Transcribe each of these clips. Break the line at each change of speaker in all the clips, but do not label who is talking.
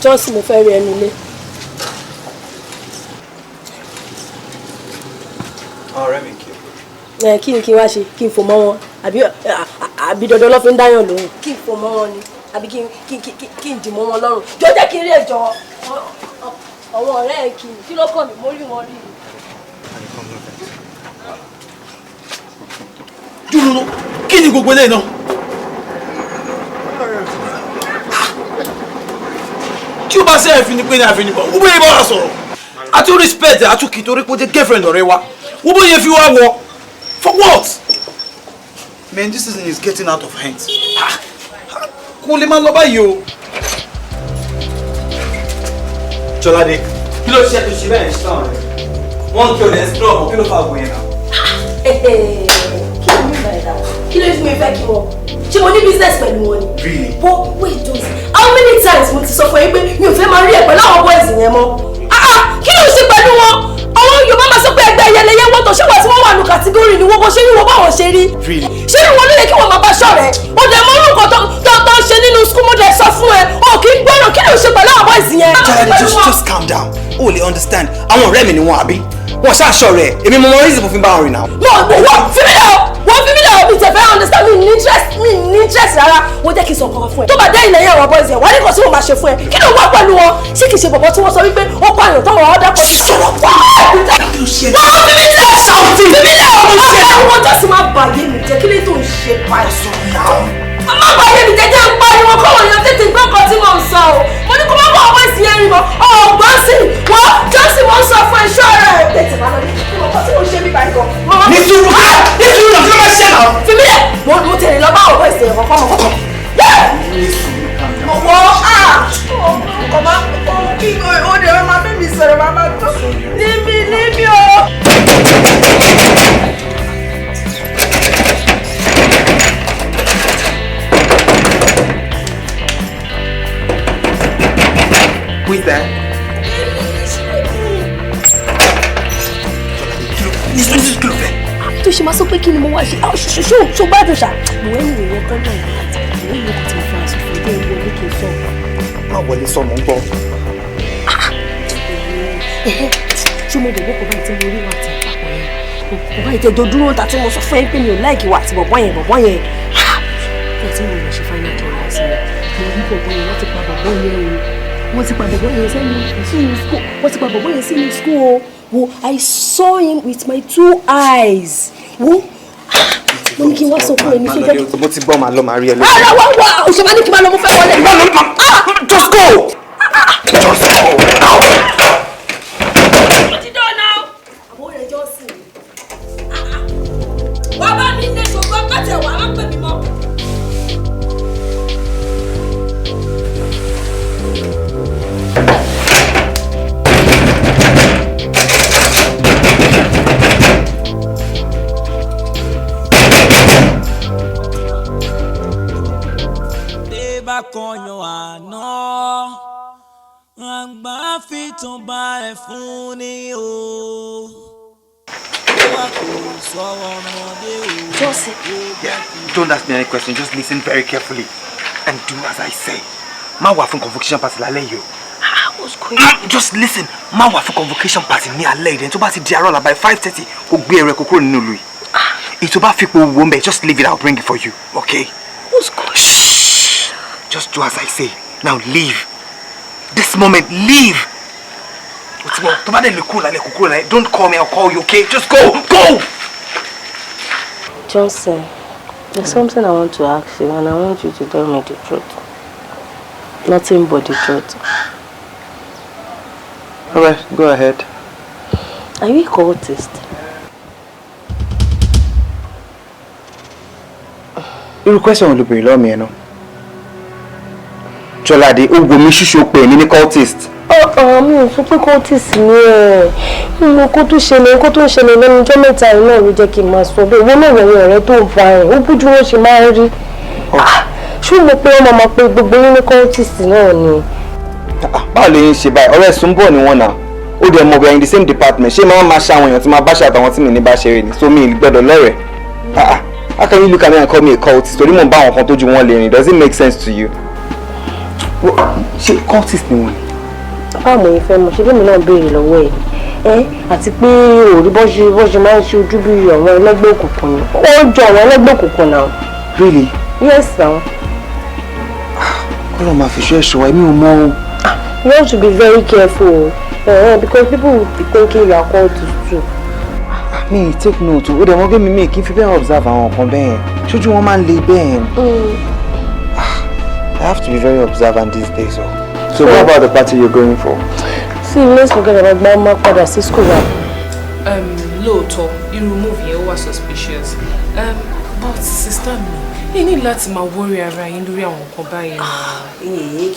Johnson mo fẹ́ rí ẹnu ilé.
Ọ̀rẹ́ mi
kí ni kí wá ṣe kí n fò mọ́ wọn àbí dandan ló fi ń dáyàn lóhùn kí n fò mọ́ wọn ni àbí kí n dì mọ́ wọn lọ́rùn jọ jẹ́ kí n rí ẹ̀jọ̀ àwọn ọ̀rẹ́ ẹ̀ kí ló kàn mí mo rí wọn rí.
dúró kí ni gbogbo eléyìí náà. tí o bá ṣe ẹ̀fín ni pé ní àfin nípa wọ́n bóyá bá wa sọ̀rọ̀ àti respect àti kì í torí pé ó jẹ́ girlfriend ọ̀rẹ́ wa wọ́n bóyá fi wá wọ for what. Man, this season is getting out of hand. Kò lè máa lọ báyìí o. Jọládé, kí ló ṣe tó ṣe bẹ́ẹ̀ ṣe tán rẹ̀? Wọ́n kí o lè ṣe lọ́wọ́ kí ló fà wọ̀ yẹn náà?
Kí ló ní ìbàdàn? Kí ló fún mi fẹ́ kí wọ́n? Ṣé mo ní business pẹ̀lú wọn ni?
Really?
But wait, Johnson, how many times mo ti sọ fún yín pé mi ò fẹ́ máa rí ẹ̀ pẹ̀lú àwọn boys yẹn mọ́? Kí ló ṣe pẹ̀lú wọn? Àwọn Yorùbá máa sọ pé ẹgbẹ́ ẹyẹlẹyẹ wọ́n tó ṣé wọ́n tí wọ́n wà ní kàtígórì ni wọ́n bó ṣe rí wọ́n báwọn ṣe rí. Ṣé ni wọ́n ló yẹ kí wọ́n máa bá ṣọ̀rẹ́? O dẹ̀ mọ orúkọ tó ń ṣe nínú school mo dẹ̀ sọ fún ẹ. O kì í gbọ́dọ̀ kí ló ṣe pẹ̀lú àwọn boys yẹn.
Jọládé, just calm down. O lè understand. Àwọn ọ̀rẹ́ mi ni wọ́n àbí? Wọ́n ṣàṣọ rẹ̀. Èmi mo mọ reason fún fi bá wọn rìn náà.
No, wọ́n fi mí lọ. Wọ́n fi mí lọ. Mi tẹ̀ fẹ́ understand mi ní interest rárá. Wọ́n jẹ́ kí n sọ nǹkan fún ẹ. Tó bá dé ilẹ̀ yẹn àwọn boys yẹn, wọ́n á ní kò sí mo máa ṣe fún ẹ. Kí ló wá pẹ̀lú wọn? Ṣé kìí ṣe bọ̀bọ̀ tí wọ́n sọ wípé ó pààyàn tó wọ́n ọ̀dà pọ̀ sí sọ̀rọ̀ pọ̀? Wọ́n fi mí lọ. Fi mí lọ. Àwọn tó sì máa bàyé mi jẹ́ kí lè tó ń ṣe báyìí. A máa bàyé mi jẹ́ jẹ́ ń pariwo kọ́wọ́ yẹn tètè gbọ́ kan tí mo ń sọ o. Mo ní kó má bọ̀ ọmọ ìsìn ẹ̀rìn mọ́. Ọ̀gbọ́n sì wọ́n jọ́sìn mo ń sọ fún ẹ̀ṣọ́ rẹ̀. Tètè máa lọ ní kí mo kọ́ tí mo ṣe bí báyìí gan.
Ní sùúrù náà kí ló máa ṣe náà.
Fi mí lẹ̀, mo tẹ̀lé lọ bá ọ̀gbọ́n ìsìn ẹ̀kọ́ fọ́mọ kọ́kọ́. Mo kọ́ máa kí o dẹ̀ máa bẹ́ẹ̀ mi sọ̀rọ̀ máa tó níbi o.
Who is that?
Tó ṣe máa sọ pé kí ni mo wá ṣe ṣó gbádùn ṣá. Mo wẹ́ ní ìwé kan náà ìwé ìwé kan tí mo fara sọ fún ilé ìwé ní kí n sọ.
Má wọlé sọ mọ́ ń gbọ́.
Ṣé mo dẹ̀ bọ́kọ̀ báyìí tí mo rí wà tí àpapọ̀ yẹn? Bọ̀bá ìtẹ̀jọ́ dúró ta tí mo sọ fún ẹ pé mi ò láìkí wà àti bọ̀bọ̀ yẹn. Bẹ́ẹ̀ tí mo lọ ṣe final tour sí mo rí bọ̀bọ̀ yẹn wọ́n ti pa bọ̀bọ̀ yẹn o. Wọ́n ti pa bọ̀bọ̀ yẹn sínú school. Wọ́n ti pa bọ̀bọ̀ yẹn sínú school o. Wo, I saw him with my 2 eyes. Wo, mo ní kí n wá sọ fún ẹni tó jẹ́.
Mo ti gbọ́ màá lọ màá rí ẹ lórí.
Ara wá òṣèlú ní kí n máa lọ mo fẹ́ wọlé.
Just go! Just go!
Mo ti dán náà. Àbúrò rẹ̀ jọ sí mi. Wá bá mi ní ṣùgbọ́n pàtẹ wà á pè mí mọ́.
Kọyàn àná àgbà fi tún bá ẹ fún ni o wà kò sọ̀rọ̀ ọmọdé o.
Jọ́sìn.
Don't ask me any question, just listen very carefully and do as I say. Má wà fún convocation party lálẹ́ yìí o.
What's going on?
Just listen, má wà fún convocation party ní alẹ́ yìí. Tó bá ti di àárọ̀ la by 5:30 kó gbé ẹrẹ kó kúrò nínú ìlú yìí. Ètò bá fipò wo mbẹ, just leave it, I'll bring it for you, okay?
What's going on?
Shh! Just do as I say. Now leave. This moment, leave. Don't call me, I'll call you, okay? Just go! Go!
Johnson, there's something I want to ask you, and I want you to tell me the truth. Nothing but the truth.
Alright, go ahead.
Are you a cultist?
Irú question ló béèrè lọ́wọ́ mi ẹ náà. Jọládé, ó wo mi ṣíṣe pé ní cultist.
Mi ò sọ pé cultist ni ẹ̀. Mo kó tó ṣẹlẹ̀ lẹ́nu ọjọ́ mẹ́ta yìí náà ló jẹ́ kí n máa sọ bẹ́ẹ̀. Wọ́n náà wẹ̀rẹ̀ ọ̀rẹ́ tó ń fa ẹ̀. Ó bójú wọn ṣe máa ń rí. Ṣé mo pé ọmọ pé gbogbo yín ní cultist náà ni?
Báwo lè ń ṣe báyìí? Ọ̀rẹ́ Sùnbọ̀ ni wọ́n náà. Ó dẹ̀ mọ̀ bẹ́ẹ̀ in the same department. Ṣé máa ṣe àwọn èèyàn tí máa bá ṣe àtàwọn tí mi ní bá ṣe rè ni? So mi gbọ́dọ̀ lọ́rẹ̀ẹ́. How can you look at me and call me a cultist? Torí mo ń bá àwọn kan tó ju wọn lè rìn. Does it make sense to you?
Ṣé cultist ni wọ́n?
Báwo ni ìfẹ́ mo ṣe bí mi náà béèrè lọ́wọ́ ẹ̀ àti pé òrí bó ṣe máa ń ṣe ojú bí àwọn ẹlẹ́gbẹ́ òkùnkùn ni ó jọ àwọn ẹlẹ́gbẹ́ òkùnkùn náà.
Really?
Yes now.
Kọ́lọ́ máa fi ṣọ́ ẹ̀ṣọ́ wa èmi ò mọ̀ o.
You have to be very careful because people will be thinking you are cultist too.
Mi take note o dẹ̀ mọ́ gẹ́mi mi kì í fi bẹ́ẹ̀ observe àwọn nǹkan bẹ́ẹ̀ ṣojú wọn máa ń le bẹ́ẹ̀. I have to be very observant these days. So what about the party you're going for?
See, let's forget about Grandma padà sí school wa.
Lóòótọ́ irú move yẹn ó wà suspicious but sister mi ẹ ní láti máa worry ara yín lórí àwọn nǹkan báyìí náà.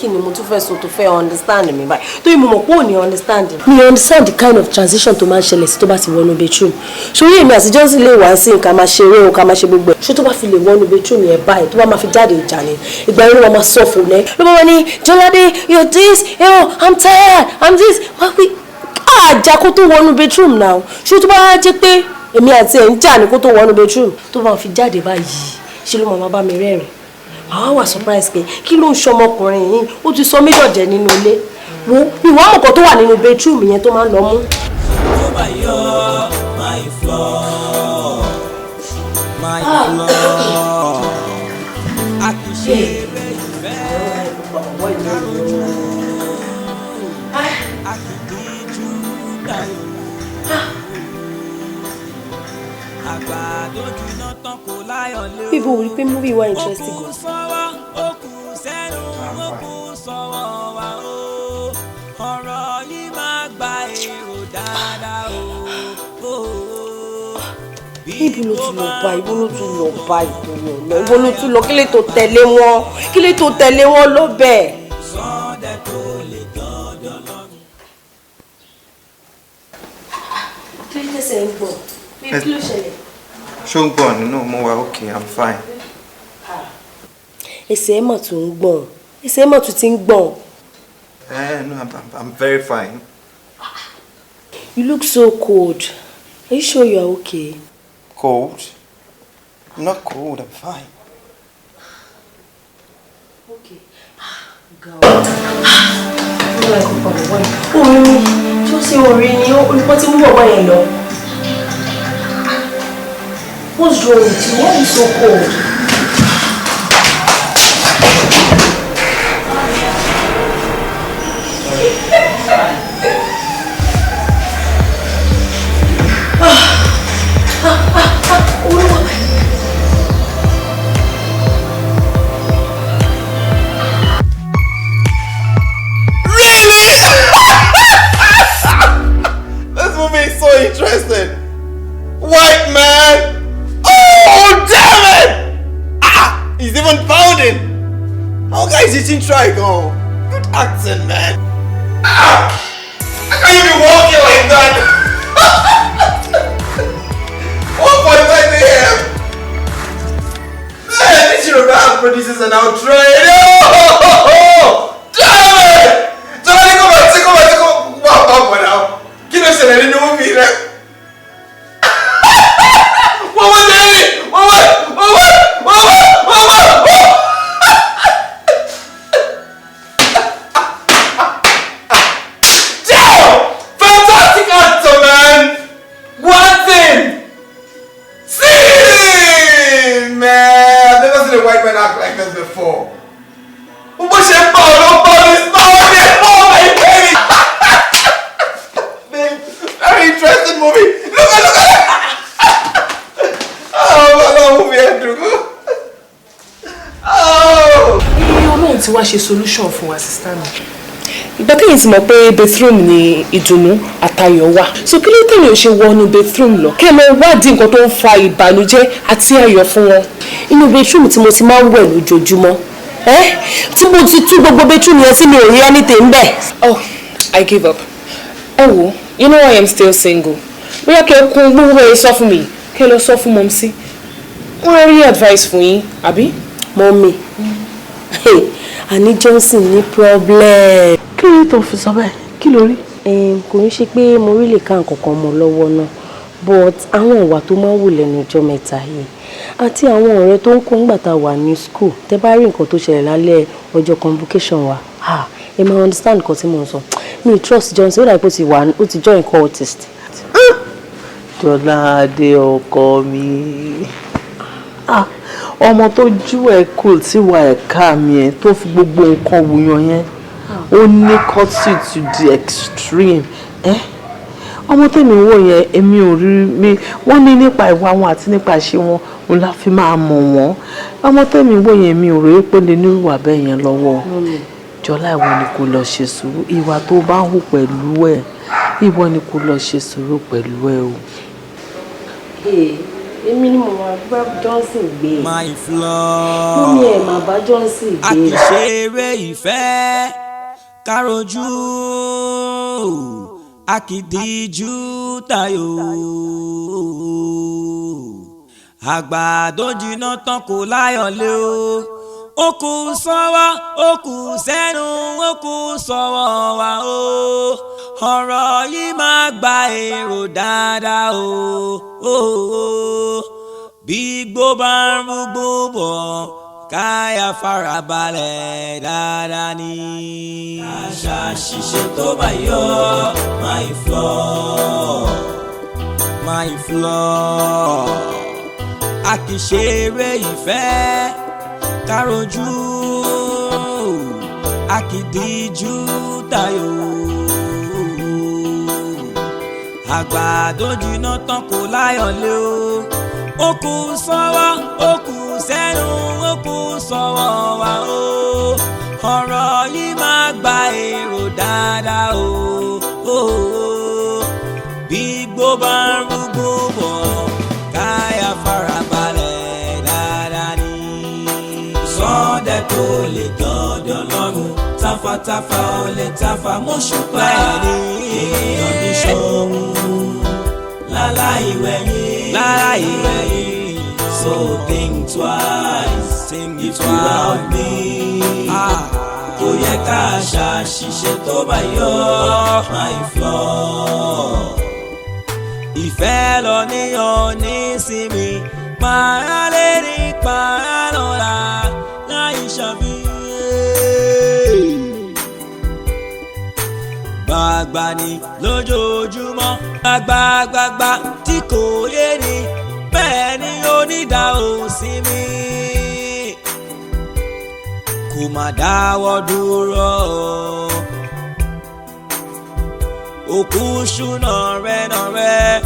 Kí ni mo tún fẹ́ sọ tó fẹ́ understand mi báyìí torí mo mọ̀ pé ò ní understand mi understand the kind of transition tó máa ń ṣẹlẹ̀ sí tó bá ti wọnú bedroom ṣòrí èmi àti Johnson lè wá sí nǹkan máa ṣeré o ká máa ṣe gbogbo ẹ̀ ṣó tó bá fi lè wọnú bedroom yẹn báyìí tó bá máa fi jáde ìjà ni ìgbà yẹn ló máa sọ fún un ló máa ní Jọládé you're this I'm tired I'm this wá pé àjà kó tó wọnú bedroom náà ṣó tó bá jẹ́ pé èmi àti ẹ̀ ń jà ní kó tó wọnú bedroom tó bá fi jáde báyìí ṣe ló máa bá mi rẹ́rìn àwọn wà surprise pé kí ló ń ṣọmọkùnrin yìí ó ti sọ méjì ọ̀jẹ̀ nínú ilé wo ìwọ àmọ̀kọ́ tó wà nínú bedroom yẹn tó máa ń lọ mú. People will be movie were interesting. Ibo ló tún lọ bá ibo ló tún lọ kí lè tó tẹ̀lé wọn lọ bẹ́ẹ̀. Kí ló tẹ̀sẹ̀ ń bọ̀? Kí ló ṣẹlẹ̀?
Ṣó ń gbọ̀n nínú mo wà okay I'm fine.
Ẹsẹ̀ mà tún ń gbọ̀n. Ẹsẹ̀ mà tún ti ń gbọ̀n.
No, I'm very fine.
You look so cold. Are you sure you are okay?
Cold? I'm not cold, I'm fine.
Okay. Orin ni, tí ó ṣe orin ni, olùkọ́ tí mú bọ̀bọ̀ yẹn lọ. What's wrong with you? Why are you so cold?
This movie is so interesting. White man. Oh damn it! He's even pounding. How guys eating triangle? Good accent, man. How can you be walking like that? 1.5 a.m. Man, this Yoruba produces an outro. Oh, damn it! Somebody come on. Wow, now. Kí ló ṣẹlẹ̀ nínú movie rẹ? What was it? Damn! Fantastic actor, man! One thing! See, man! I've never seen a white man act like this before. What's your very interesting movie. Look at it. Oh, movie Andrew. Oh.
Ọlọ́run ti wá ṣe solution fún wa sister mi.
Ìgbà kẹ́yìn ti mọ̀ pé bathroom ni ìdùnnú àtayọ̀ wà. So kí ló tẹ̀lé ò ṣe wọnú bathroom lọ? Kẹ́ ẹ lọ wádìí nǹkan tó ń fa ìbànújẹ́ àti ayọ̀ fún wọn.
Inú bathroom tí mo ti máa ń wẹ̀ lójoojúmọ́. Tí mo ti tú gbogbo bedroom yẹn sí mi ò rí anything ńbẹ̀.
Oh, I give up. Ẹ wo, you know I am still single. Bóyá kẹ́ ẹ kún gbogbo ẹ̀ sọ fún mi, kẹ́ ẹ lọ sọ fún mọ́mísí. Wọ́n á rí advice fún yín, àbí?
Mọ́mí, àní Johnson ní problem.
Kí ló tó fi sọ bẹ́ẹ̀? Kí ló rí?
Kò ní ṣe pé mo rí lè ká nǹkan kan mọ́ lọ́wọ́ náà, but àwọn ìwà tó máa ń wù lẹ́nu ọjọ́ mẹ́ta yìí àti àwọn ọ̀rẹ́ tó ń kó ńgbà tá a wà ní school tẹ́ bá rí nǹkan tó ṣẹlẹ̀ lálẹ́ ọjọ́ convocation wa ẹ máa understand nǹkan tí mo sọ. Mi trust Johnson, ó dà pé ó ti join cultist.
Jọládé ọkọ mi. Ọmọ tó jú ẹ cool tí wà ẹ̀ka mi ẹ̀ tó fi gbogbo nǹkan wùyàn yẹn. Ó ní courtesy to the extreme. Ọmọ tèmi wò yẹn èmi ò rí mi wọ́n ní nípa ìwà wọn àti nípa ìṣe wọn òun la fi máa mọ̀ wọ́n. Ọmọ tèmi wò yẹn mi ò rí pé lè ní ìwà bẹ́ẹ̀ yẹn lọ́wọ́. Jọlá ìwọ ni kò lọ ṣe sùúrù ìwà tó bá hù pẹ̀lú ẹ̀ ìwọ ni kò lọ ṣe sùúrù pẹ̀lú ẹ̀ o.
Èmi ni mo máa bá Johnson gbé.
My flaw.
Mo ní ẹ̀ máa bá Johnson gbé.
A kì í ṣe eré ìfẹ́ károjú a kì í díjú tayò. Àgbàdo jiná tán kò láyọ̀lé o. Ó kù sọ́wọ́ ó kù sẹ́nu ó kù sọ́wọ́ wa o. Ọ̀rọ̀ yìí máa gba èrò dáadáa o. Bí igbó bá ń rúgbó bọ̀ káyà farabalẹ̀ dáadáa ni. Àṣà ṣíṣe tó bá yọ my flaw my flaw. A kì í ṣe eré ìfẹ́ károjú a kì í díjú tayò. Àgbàdo jiná tán kò láyọ̀lé o. Ó kù sọ́wọ́ ó kù sẹ́nu ó kù sọ́wọ́ wa o. Ọ̀rọ̀ yìí máa gba èrò dáadáa o. Bí igbó bá ń rúgbó bọ̀ káyà farabalẹ̀ dáadáa ni. Sọ́dẹ̀ tó lè dọ́dọ̀ lọ́rùn tafàtafà ó lè tafà mọ́ṣùpá ẹni. Èèyàn ní ṣòun láláì wẹ̀yìn. So think twice if you love me. Kò yẹ ká ṣàṣìṣe tó bá yọ my flaw. Ìfẹ́ lọ níyàn nísìmí pààrà lè ní pààrà lọ́la láì ṣàfihàn. Gbàgbà ni lójoojúmọ́ gbàgbàgbàgbà tí kò yé ni bẹ́ẹ̀ ni onídà ò sí mi. Kò má dáwọ́ dúró òkú ṣúná rẹ̀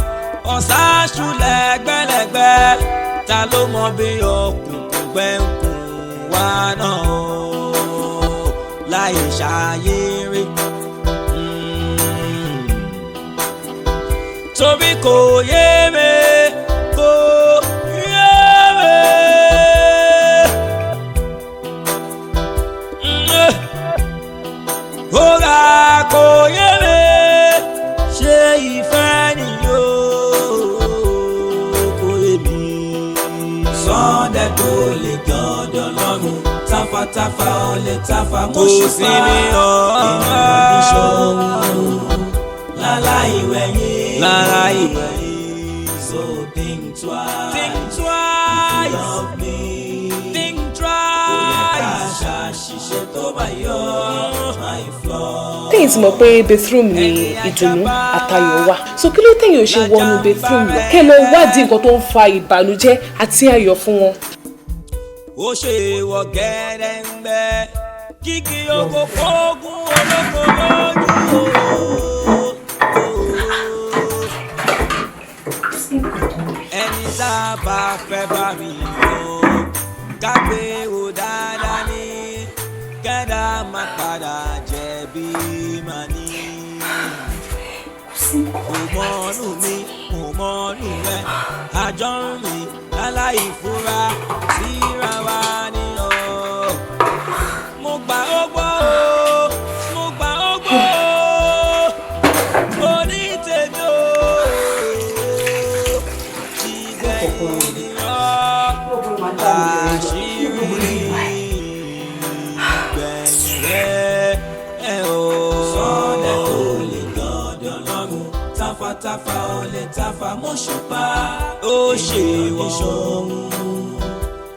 ọ̀sáṣú lẹ́gbẹ́lẹ́gbẹ́ ta ló mọ bí ọkùnkùn gbẹ̀ǹkùn wá náà láì ṣàyẹ̀rẹ̀. Torí kò yé mi kò yé mi. Ọ̀gá kò yé mi. Ṣé ìfẹ́ nìyó kò yé mi. Sọ́dẹ̀ tó lè gọ́dọ̀ lọ́rùn tafàtafà ó lè tafà mọ́ṣùpá. Ènìyàn ní ṣòun láláì wẹ̀yìn. So think twice. Think twice. Love me. Think twice. Kò yẹ ká ṣàṣìṣe tó bá yọ my flaw.
Lẹ́yìn tí mo pé bathroom ni ìdùnnú àtayọ̀ wà. So kí ló tẹ̀yìn ò ṣe wọnú bathroom lọ? Kẹ́ lọ wádìí nǹkan tó ń fa ìbànújẹ́ àti ayọ̀ fún wọn.
Ó ṣe wọ gẹ́rẹ́ǹgbẹ́ kíkì oko fóògùn olóko lójú. Ẹni tá a bá fẹ́ bá mi lò kágbé o dáadáa ní kẹ́dá má padà jẹ̀bi mà ní. Kò mọ́nú mi kò mọ́nú rẹ̀ àjọ ń rìn láláì fura síra wa ní ọ. Mo gbà ó gbọ́ o mo gbà ó gbọ́ o mo ní tèmi o. Tafà ó lè tafà mọ́ṣùpá ó ṣe wọ́n